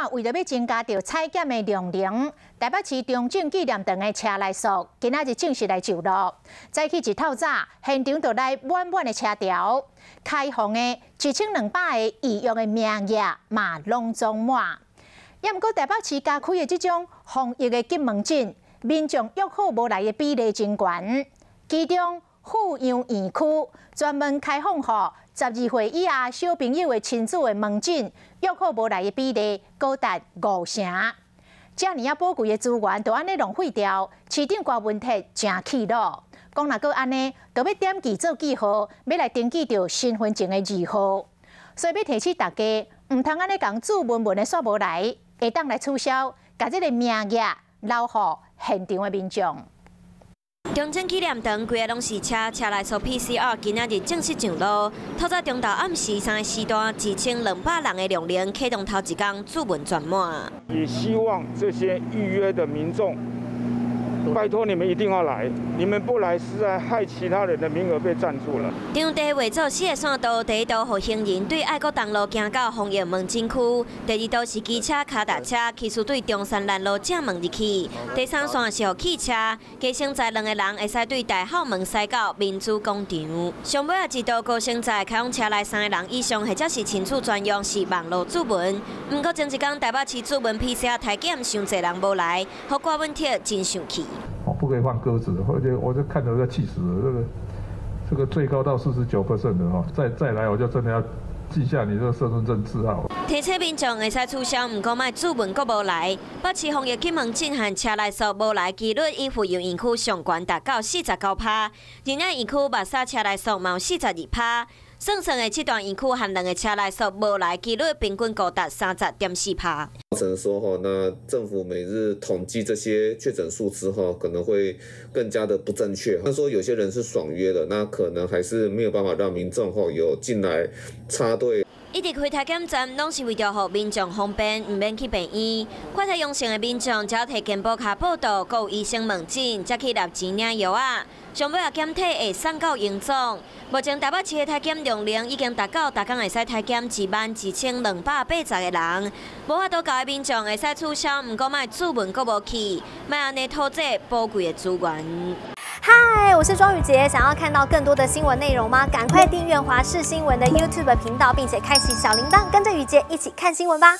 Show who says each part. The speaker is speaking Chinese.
Speaker 1: 啊，为了要增加着采检的量能，台北市中正纪念堂的车来数今仔日正式来就路。早起一透早，现场就来满满的车条，开放的1200个预约的名额嘛拢总满。也毋过台北市加开的这种防疫的急门诊，民众约好无来的比例真悬。其中富阳园区专门开放予12岁以下小朋友的亲子的门诊，约好无来的比例高达5成。遮尔啊宝贵的资源，就安尼浪费掉，市长郭文铁真气恼。讲若搁安尼，就要点记做记号，要来登记着身份证的字号。所以要提醒大家，唔通安尼讲注文的煞无来，会当来取消，把这个名额留予现场的民众。
Speaker 2: 中正纪念堂规个拢是车来做 PCR， 今仔日正式上路。透早中昼暗时3个时段，1200人的量能启动头一天注文全满。
Speaker 3: 也希望这些预约的民众，拜托你们一定要来，你们不来是在害其他人的名额被占住了。
Speaker 2: 场地画作4个线道，第一道予行人对爱国东路行到防疫门诊区，第二道是机车、脚踏车骑士对中山南路正门入去，第三线是予汽车加升载2个人会使对大校门驶到民主广场。上尾啊一道高升载开放车内3个人以上，或者是亲子专用是网络注文。不过前一天台北市注文 PCR 体检伤侪人无来，予郭文铁真生气。
Speaker 4: 不可以放鸽子，我就看着要气死了。这个最高到49%的哈，再来我就真的要记下你这个身份证字号。
Speaker 2: 提醒民众会使取消，不过卖注文阁无来。北市防疫急门诊和车来数无来几率，以富阳园区上悬达到49%，仁爱园区目沙车来数嘛有42%。剩剩的7段园区和2个车来数无来几率平均高达30.4%。
Speaker 5: 造成说那政府每日统计这些确诊数之后，可能会更加的不正确。他说有些人是爽约的，那可能还是没有办法让民众有进来插队。
Speaker 2: 一直开体检站，拢是为着让民众方便，唔免去病院。快筛阳性的民众，只要摕健保卡报到，佮有医生问诊，才去拿钱领药啊。上尾啊检体会送到营总。目前台北市的体检量能已经达到每天会使体检11280个人。无法度教的民众会使取消，唔过卖注文佮无去，卖安尼拖这宝贵的资源。
Speaker 6: 嗨，我是庄宇杰。想要看到更多的新闻内容吗？赶快订阅华视新闻的 YouTube 频道，并且开启小铃铛，跟着宇杰一起看新闻吧。